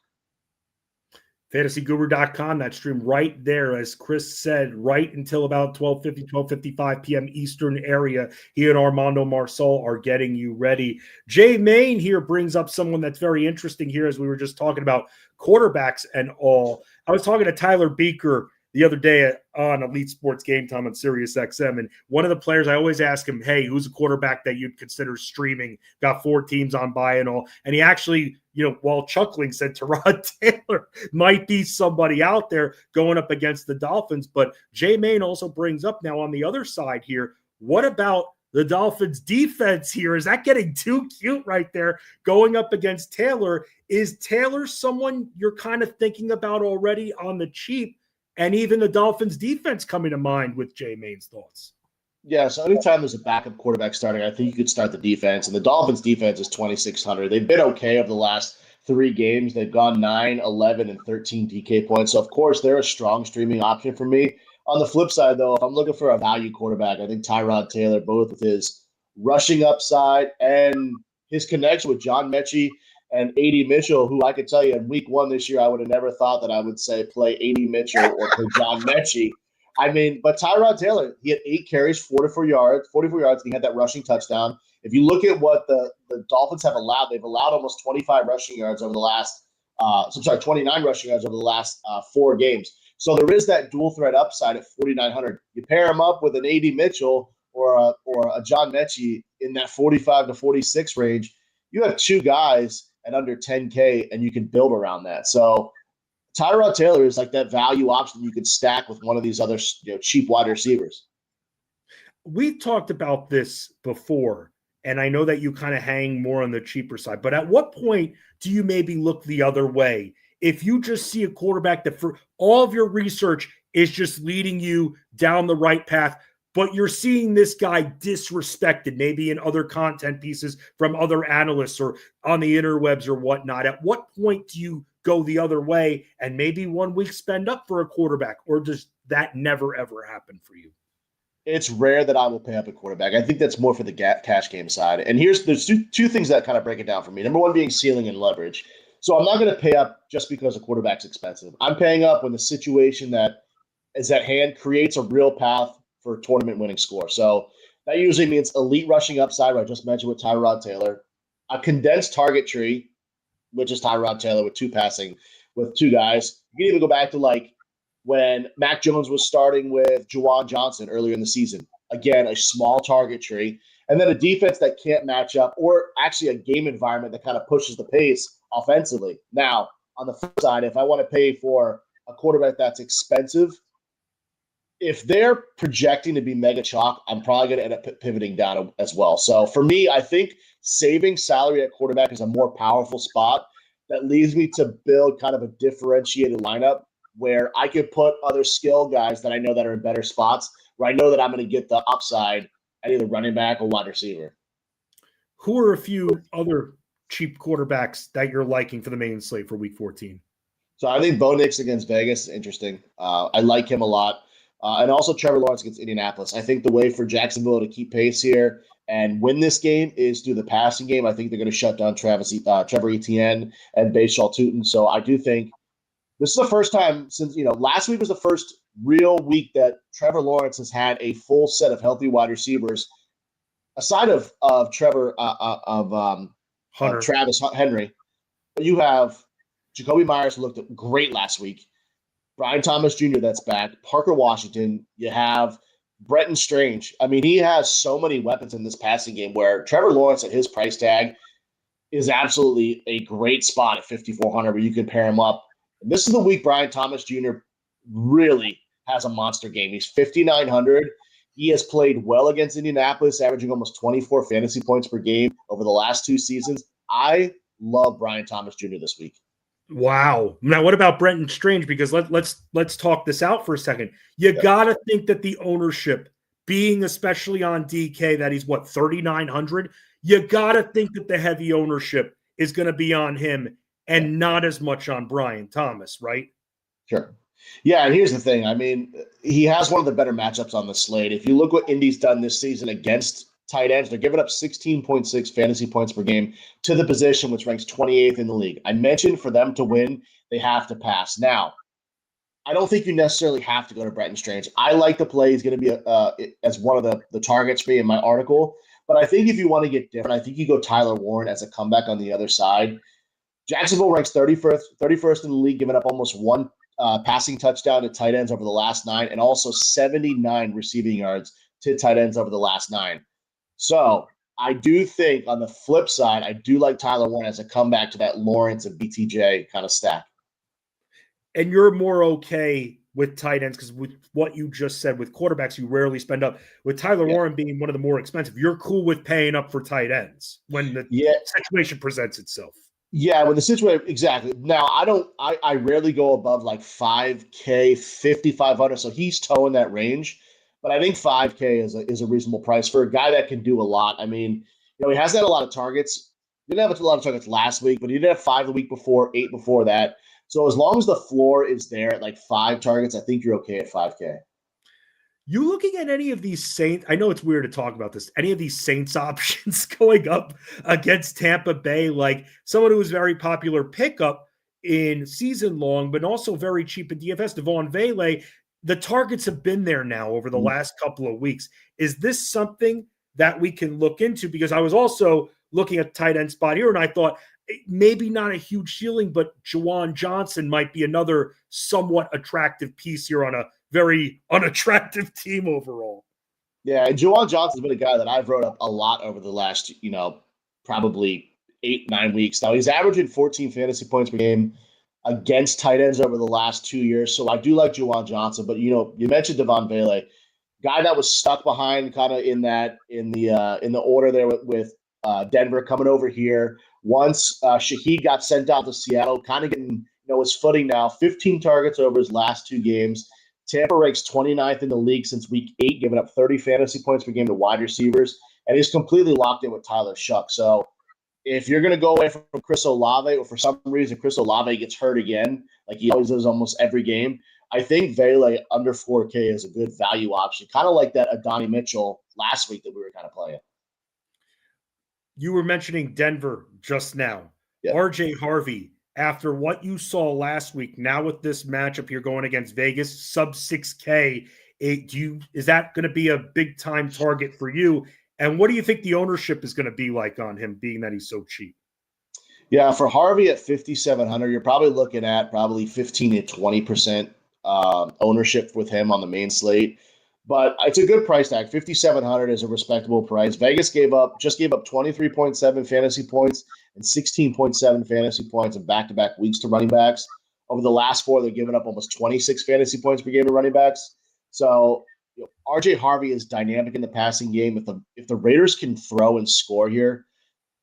FantasyGuru.com, that stream right there, as Chris said, right until about 12:55 p.m. Eastern area. He and Armando Marcel are getting you ready. Jay Main here brings up someone that's very interesting here, as we were just talking about quarterbacks and all. I was talking to Tyler Beaker the other day on Elite Sports Game Time on Sirius XM, and one of the players, I always ask him, hey, who's a quarterback that you'd consider streaming? Got 4 teams on bye and all. And he actually, while chuckling, said Tyrod Taylor might be somebody out there going up against the Dolphins. But Jay Main also brings up now on the other side here, what about the Dolphins defense here? Is that getting too cute right there going up against Taylor? Is Taylor someone you're kind of thinking about already on the cheap? And even the Dolphins defense coming to mind with Jay Main's thoughts. Yeah, so anytime there's a backup quarterback starting, I think you could start the defense. And the Dolphins defense is 2,600. They've been okay over the last 3 games. They've gone 9, 11, and 13 DK points. So, of course, they're a strong streaming option for me. On the flip side, though, if I'm looking for a value quarterback, I think Tyrod Taylor, both with his rushing upside and his connection with John Mechie and A.D. Mitchell, who I could tell you in week 1 this year, I would have never thought that I would say play A.D. Mitchell or play John Mechie. But Tyrod Taylor, he had 8 carries, 44 yards, and he had that rushing touchdown. If you look at what the Dolphins have allowed, they've allowed almost 29 rushing yards over the last 4 games. So there is that dual threat upside at 4,900. You pair him up with an A.D. Mitchell or a John Mechie in that 45 to 46 range, you have 2 guys at under 10K, and you can build around that. So Tyrod Taylor is like that value option you could stack with one of these other cheap wide receivers. We've talked about this before, and I know that you kind of hang more on the cheaper side, but at what point do you maybe look the other way? If you just see a quarterback that for all of your research is just leading you down the right path, but you're seeing this guy disrespected, maybe in other content pieces from other analysts or on the interwebs or whatnot. At what point do you go the other way and maybe 1 week spend up for a quarterback, or does that never, ever happen for you? It's rare that I will pay up a quarterback. I think that's more for the cash game side. And there's two things that kind of break it down for me. Number one being ceiling and leverage. So I'm not going to pay up just because a quarterback's expensive. I'm paying up when the situation that is at hand creates a real path for a tournament winning score. So that usually means elite rushing upside, what I just mentioned with Tyrod Taylor, a condensed target tree, which is Tyrod Taylor with 2 passing, with 2 guys. You can even go back to like when Mac Jones was starting with Juwan Johnson earlier in the season. Again, a small target tree. And then a defense that can't match up, or actually a game environment that kind of pushes the pace offensively. Now, on the flip side, if I want to pay for a quarterback that's expensive, if they're projecting to be mega chalk, I'm probably going to end up pivoting down as well. So for me, I think saving salary at quarterback is a more powerful spot that leads me to build kind of a differentiated lineup where I could put other skill guys that I know that are in better spots, where I know that I'm going to get the upside at either running back or wide receiver. Who are a few other cheap quarterbacks that you're liking for the main slate for Week 14? So I think Bo Nix against Vegas is interesting. I like him a lot. And also Trevor Lawrence against Indianapolis. I think the way for Jacksonville to keep pace here and win this game is through the passing game. I think they're going to shut down Trevor Etienne and Bashaw Tutin. So I do think this is the first time since, last week was the first real week that Trevor Lawrence has had a full set of healthy wide receivers, aside of Travis Henry. You have Jacoby Myers looked great last week. Brian Thomas Jr. that's back. Parker Washington. You have Brenton Strange. I mean, he has so many weapons in this passing game where Trevor Lawrence at his price tag is absolutely a great spot at 5,400 where you can pair him up. And this is the week Brian Thomas Jr. really has a monster game. He's 5,900. He has played well against Indianapolis, averaging almost 24 fantasy points per game over the last 2 seasons. I love Brian Thomas Jr. this week. Wow. Now, what about Brenton Strange? Because let's talk this out for a second. You got to think that the ownership, being especially on DK, that he's 3,900. You got to think that the heavy ownership is going to be on him and not as much on Brian Thomas, right? Sure. Yeah, and here's the thing. I mean, he has one of the better matchups on the slate. If you look what Indy's done this season against tight ends, they're giving up 16.6 fantasy points per game to the position, which ranks 28th in the league. I mentioned for them to win, they have to pass. Now, I don't think you necessarily have to go to Brenton Strange. I like the play. He's going to be as one of the targets for me in my article. But I think if you want to get different, I think you go Tyler Warren as a comeback on the other side. Jacksonville ranks 31st in the league, giving up almost one passing touchdown to tight ends over the last 9, and also 79 receiving yards to tight ends over the last 9. So I do think on the flip side, I do like Tyler Warren as a comeback to that Lawrence and BTJ kind of stack. And you're more okay with tight ends because with what you just said with quarterbacks, you rarely spend up. With Tyler Warren being one of the more expensive, you're cool with paying up for tight ends when the situation presents itself. Yeah, when the situation exactly. Now I rarely go above like 5K, 5,500. So he's towing that range. But I think 5K is a reasonable price for a guy that can do a lot. I mean, he hasn't had a lot of targets. He didn't have a lot of targets last week, but he did have 5 the week before, 8 before that. So as long as the floor is there at like 5 targets, I think you're okay at 5K. You looking at any of these Saints? I know it's weird to talk about this. Any of these Saints options going up against Tampa Bay, like someone who was very popular pickup in season long, but also very cheap in DFS, Devaughn Vele. The targets have been there now over the last couple of weeks. Is this something that we can look into? Because I was also looking at tight end spot here, and I thought maybe not a huge ceiling, but Juwan Johnson might be another somewhat attractive piece here on a very unattractive team overall. Yeah, and Juwan Johnson's been a guy that I've wrote up a lot over the last, probably 8-9 weeks. Now he's averaging 14 fantasy points per game against tight ends over the last 2 years. So I do like Juwan Johnson, but you mentioned Devaughn Vele, guy that was stuck behind kind of in the order there with Denver coming over here. Once Shaheed got sent out to Seattle, kind of getting his footing now. 15 targets over his last 2 games. Tampa ranks 29th in the league since week 8, giving up 30 fantasy points per game to wide receivers, and he's completely locked in with Tyler Shuck. So if you're going to go away from Chris Olave, or for some reason Chris Olave gets hurt again, like he always does almost every game, I think Vele under 4K is a good value option, kind of like that Adonai Mitchell last week that we were kind of playing. You were mentioning Denver just now. Yep. RJ Harvey, after what you saw last week, now with this matchup you're going against Vegas, sub 6K, is that going to be a big-time target for you? And what do you think the ownership is going to be like on him, being that he's so cheap? Yeah, for Harvey at 5,700, you're probably looking at probably 15 to 20% ownership with him on the main slate. But it's a good price tag. 5,700 is a respectable price. Vegas just gave up 23.7 fantasy points and 16.7 fantasy points in back-to-back weeks to running backs. Over the last 4, they're giving up almost 26 fantasy points per game to running backs. So RJ Harvey is dynamic in the passing game. If the Raiders can throw and score here,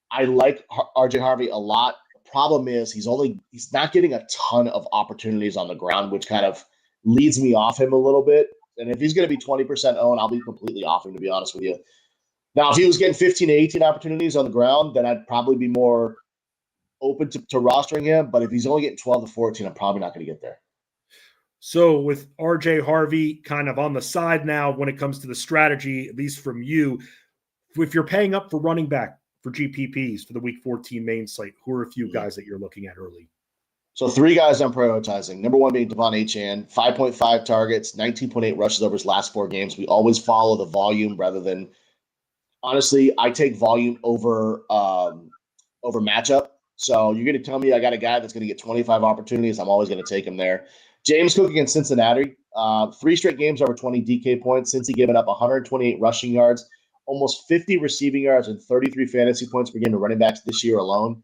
I like RJ Harvey a lot. The problem is he's not getting a ton of opportunities on the ground, which kind of leads me off him a little bit. And if he's going to be 20% owned, I'll be completely off him, to be honest with you. Now, if he was getting 15 to 18 opportunities on the ground, then I'd probably be more open to rostering him. But if he's only getting 12 to 14, I'm probably not going to get there. So with RJ Harvey kind of on the side now when it comes to the strategy, at least from you, if you're paying up for running back for GPPs for the Week 14 main slate, who are a few guys that you're looking at early? So 3 guys I'm prioritizing. Number 1 being Devaughn Achane, 5.5 targets, 19.8 rushes over his last 4 games. We always follow the volume rather than – honestly, I take volume over matchup. So you're going to tell me I got a guy that's going to get 25 opportunities. I'm always going to take him there. James Cook against Cincinnati, 3 straight games over 20 DK points since he given up 128 rushing yards, almost 50 receiving yards, and 33 fantasy points per game to running backs this year alone.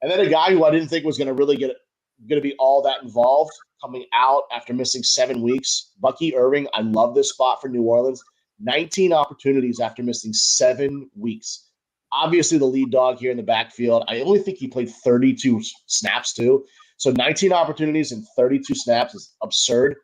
And then a guy who I didn't think was going to be all that involved coming out after missing 7 weeks. Bucky Irving, I love this spot for New Orleans. 19 opportunities after missing 7 weeks. Obviously the lead dog here in the backfield. I only think he played 32 snaps too. So 19 opportunities and 32 snaps is absurd.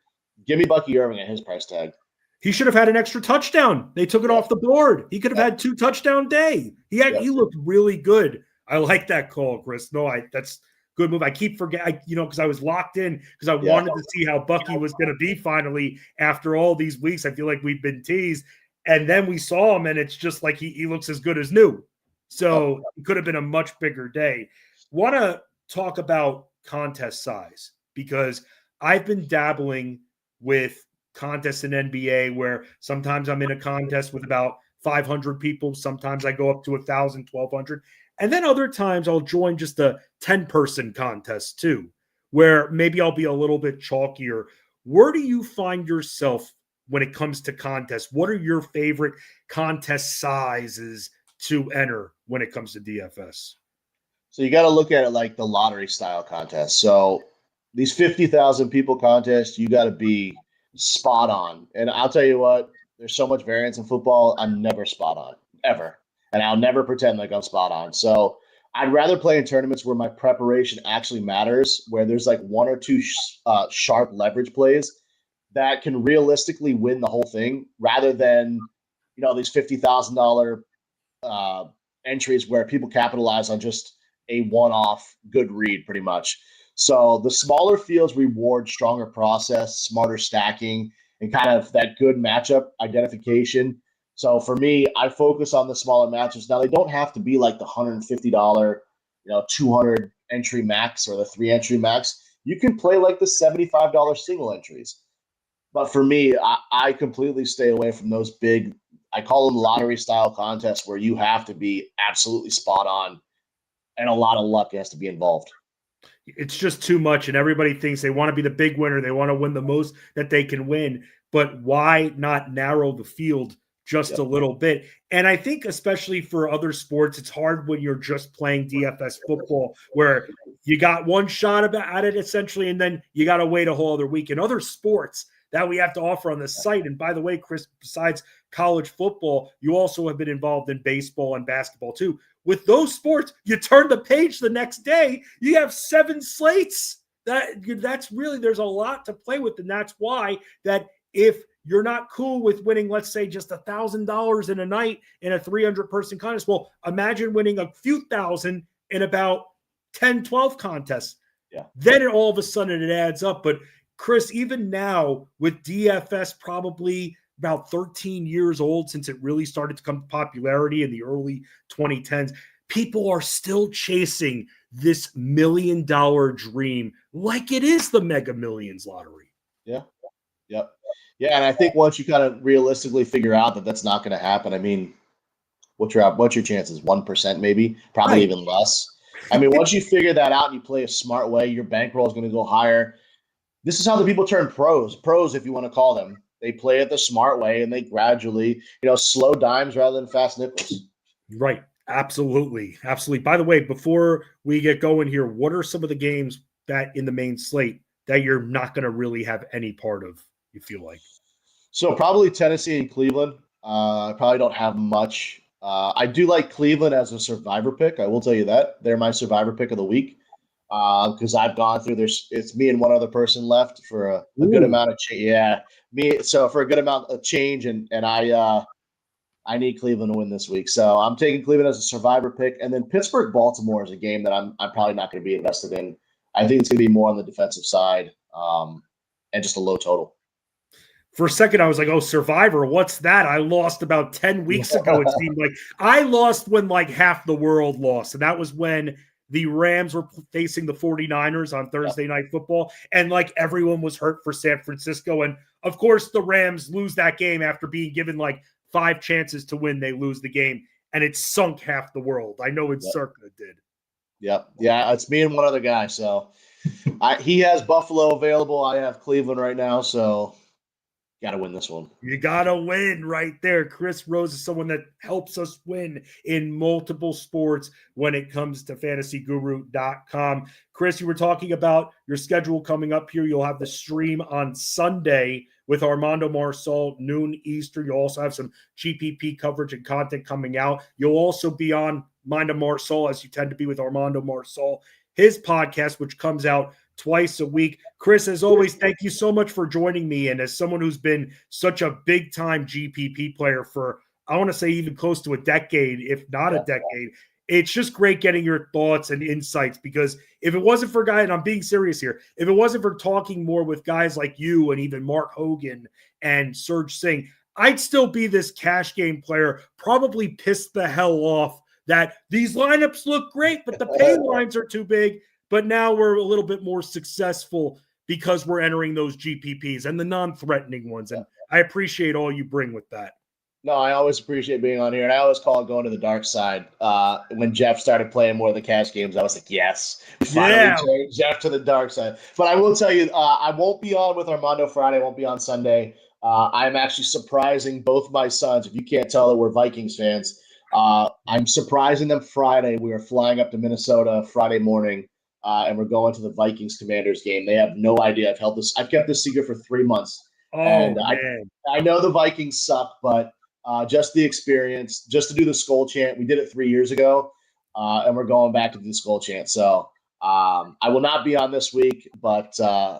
Give me Bucky Irving at his price tag. He should have had an extra touchdown. They took it off the board. He could have had 2 touchdown day. He looked really good. I like that call, Chris. No, that's good move. I keep forgetting, because I was locked in because I wanted to see how Bucky was going to be finally after all these weeks. I feel like we've been teased. And then we saw him, and it's just like he looks as good as new. So it could have been a much bigger day. Want to talk about contest size because I've been dabbling with contests in NBA where sometimes I'm in a contest with about 500 people. Sometimes I go up to 1,000, 1,200. And then other times I'll join just a 10-person contest too, where maybe I'll be a little bit chalkier. Where do you find yourself when it comes to contests? What are your favorite contest sizes to enter when it comes to DFS? So you got to look at it like the lottery style contest. So these 50,000 people contests, you got to be spot on. And I'll tell you what, there's so much variance in football. I'm never spot on ever. And I'll never pretend like I'm spot on. So I'd rather play in tournaments where my preparation actually matters, where there's like 1 or 2 sharp leverage plays that can realistically win the whole thing rather than, these $50,000 entries where people capitalize on just a one-off good read pretty much. So the smaller fields reward stronger process, smarter stacking, and kind of that good matchup identification. So for me, I focus on the smaller matchups. Now they don't have to be like the $150, 200 entry max or the 3 entry max. You can play like the $75 single entries. But for me, I completely stay away from those big, I call them lottery style contests where you have to be absolutely spot on and a lot of luck has to be involved. It's just too much, and everybody thinks they want to be the big winner. They want to win the most that they can win. But why not narrow the field just a little bit? And I think especially for other sports, it's hard when you're just playing DFS football where you got one shot at it essentially, and then you got to wait a whole other week. In other sports that we have to offer on the site, and by the way, Chris, besides college football, you also have been involved in baseball and basketball too. With those sports, you turn the page the next day, you have 7 slates. That's really, there's a lot to play with, and that's why that if you're not cool with winning, let's say, just $1,000 in a night in a 300-person contest, well, imagine winning a few thousand in about 10, 12 contests. Yeah. Then all of a sudden it adds up. But Chris, even now with DFS probably about 13 years old since it really started to come to popularity in the early 2010s, people are still chasing this $1 million dream like it is the Mega Millions lottery. Yeah. Yep. Yeah, and I think once you kind of realistically figure out that that's not going to happen, I mean, what's your chances? 1% maybe, probably even less. I mean, once you figure that out and you play a smart way, your bankroll is going to go higher. This is how the people turn pros, if you want to call them. They play it the smart way, and they gradually, slow dimes rather than fast nickels. Right. Absolutely. Absolutely. By the way, before we get going here, what are some of the games that in the main slate that you're not going to really have any part of, you feel like? So probably Tennessee and Cleveland. I probably don't have much. I do like Cleveland as a survivor pick. I will tell you that. They're my survivor pick of the week. because I've gone through this. It's me and one other person left for a good amount of change. Yeah, me. So for a good amount of change, and I need Cleveland to win this week. So I'm taking Cleveland as a survivor pick, and then Pittsburgh Baltimore is a game that I'm probably not going to be invested in. I think it's going to be more on the defensive side, and just a low total. For a second, I was like, oh, Survivor, what's that? I lost about 10 weeks ago, it seemed like. I lost when like half the world lost, and that was when the Rams were facing the 49ers on Thursday Night Football, and like everyone was hurt for San Francisco. And of course, the Rams lose that game after being given like 5 chances to win. They lose the game, and it sunk half the world. I know Circa did. Yep. Yeah, it's me and one other guy. So he has Buffalo available. I have Cleveland right now, so got to win this one. You got to win right there. Chris Rose is someone that helps us win in multiple sports when it comes to fantasyguru.com. Chris, you were talking about your schedule coming up here. You'll have the stream on Sunday with Armando Marsal, noon Eastern. You'll also have some GPP coverage and content coming out. You'll also be on Mind of Marsal, as you tend to be with Armando Marsal, his podcast, which comes out twice a week. Chris, as always, thank you so much for joining me. And as someone who's been such a big-time GPP player for, I want to say, even close to a decade, if not a decade, it's just great getting your thoughts and insights, because if it wasn't for guys, and I'm being serious here, if it wasn't for talking more with guys like you and even Mark Hogan and Serge Singh, I'd still be this cash game player, probably pissed the hell off that these lineups look great, but the pay lines are too big. But now we're a little bit more successful because we're entering those GPPs and the non-threatening ones. And I appreciate all you bring with that. No, I always appreciate being on here. And I always call it going to the dark side. When Jeff started playing more of the cash games, I was like, yes, finally turn Jeff to the dark side. But I will tell you, I won't be on with Armando Friday. I won't be on Sunday. I'm actually surprising both my sons. If you can't tell that we're Vikings fans, I'm surprising them Friday. We are flying up to Minnesota Friday morning. And we're going to the Vikings Commanders game. They have no idea. I've kept this secret for 3 months. And I know the Vikings suck, but just the experience, just to do the Skull Chant. We did it 3 years ago, and we're going back to do the Skull Chant. So I will not be on this week, but I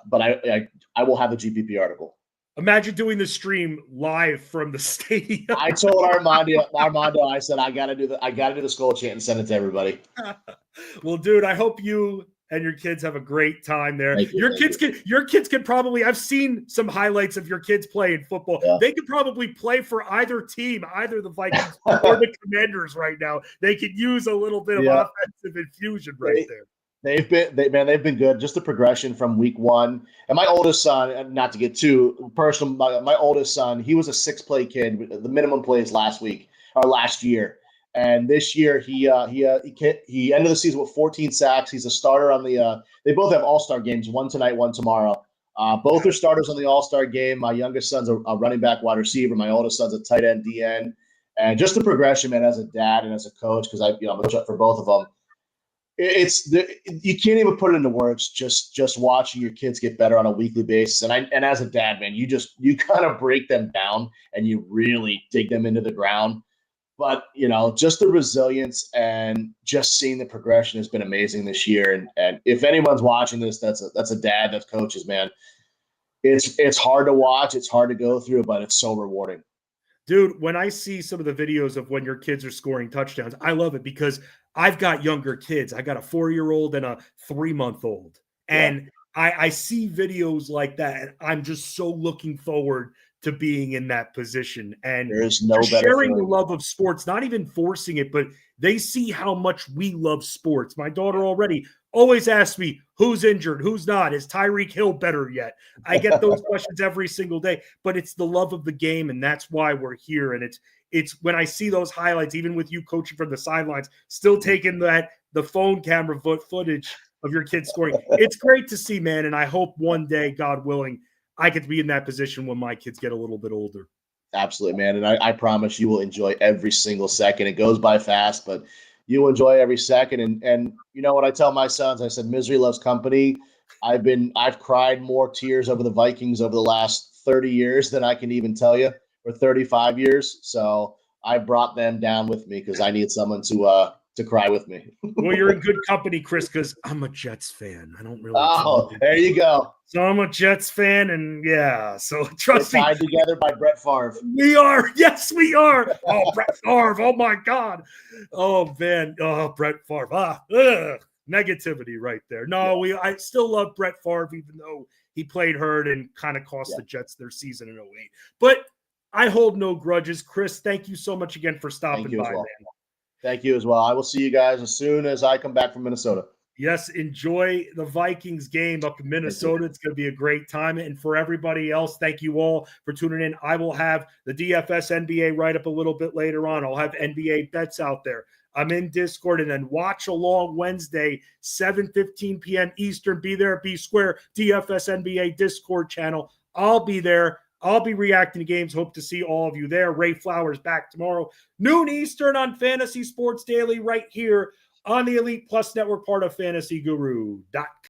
will have a GPP article. Imagine doing the stream live from the stadium. I told Armando, I said I gotta do the Skull Chant and send it to everybody. Well, dude, I hope you and your kids have a great time there. Your kids can probably, I've seen some highlights of your kids playing football. Yeah. They could probably play for either team, either the Vikings or the Commanders right now. They could use a little bit of offensive infusion right there. They've been good. Just the progression from week one. And my oldest son, not to get too personal, my oldest son, he was a 6-play kid. The minimum plays last year. And this year, he ended the season with 14 sacks. He's a starter on the they both have all-star games, one tonight, one tomorrow. Both are starters on the all-star game. My youngest son's a running back wide receiver. My oldest son's a tight end DN. And just the progression, man, as a dad and as a coach, because I'm a coach for both of them. You can't even put it into words. Just watching your kids get better on a weekly basis, and as a dad, man, you kind of break them down and you really dig them into the ground. But just the resilience and just seeing the progression has been amazing this year. And if anyone's watching this, that's a dad, that's coaches, man. It's hard to watch, it's hard to go through, but it's so rewarding. Dude, when I see some of the videos of when your kids are scoring touchdowns, I love it because I've got younger kids. I got a 4-year-old and a 3-month-old. And I see videos like that, and I'm just so looking forward to being in that position. And there's no better sharing the love of sports, not even forcing it, but they see how much we love sports. My daughter already always asks me, who's injured, who's not? Is Tyreek Hill better yet? I get those questions every single day, but it's the love of the game, and that's why we're here. And it's when I see those highlights, even with you coaching from the sidelines, still taking the phone camera footage of your kids scoring. It's great to see, man, and I hope one day, God willing, I get to be in that position when my kids get a little bit older. Absolutely, man. And I promise you will enjoy every single second. It goes by fast, but you enjoy every second. And you know what I tell my sons? I said, misery loves company. I've cried more tears over the Vikings over the last 30 years than I can even tell you, or 35 years. So I brought them down with me because I need someone to to cry with me. Well, you're in good company, Chris, because I'm a Jets fan. I don't really. Oh, there you go. So I'm a Jets fan, and yeah. So trust me. Tied together by Brett Favre. We are. Yes, we are. Oh, Brett Favre. Oh my God. Oh man. Oh, Brett Favre. Negativity right there. No, I still love Brett Favre, even though he played hurt and kind of cost the Jets their season in 08. But I hold no grudges. Chris, thank you so much again for stopping by, man. Thank you as well. I will see you guys as soon as I come back from Minnesota. Yes, enjoy the Vikings game up in Minnesota. It's going to be a great time. And for everybody else, thank you all for tuning in. I will have the DFS NBA write up a little bit later on. I'll have NBA bets out there. I'm in Discord, and then watch along Wednesday, 7:15 p.m. Eastern. Be there at B Square, DFS NBA Discord channel. I'll be there. I'll be reacting to games. Hope to see all of you there. Ray Flowers back tomorrow, noon Eastern on Fantasy Sports Daily right here on the Elite Plus Network, part of FantasyGuru.com.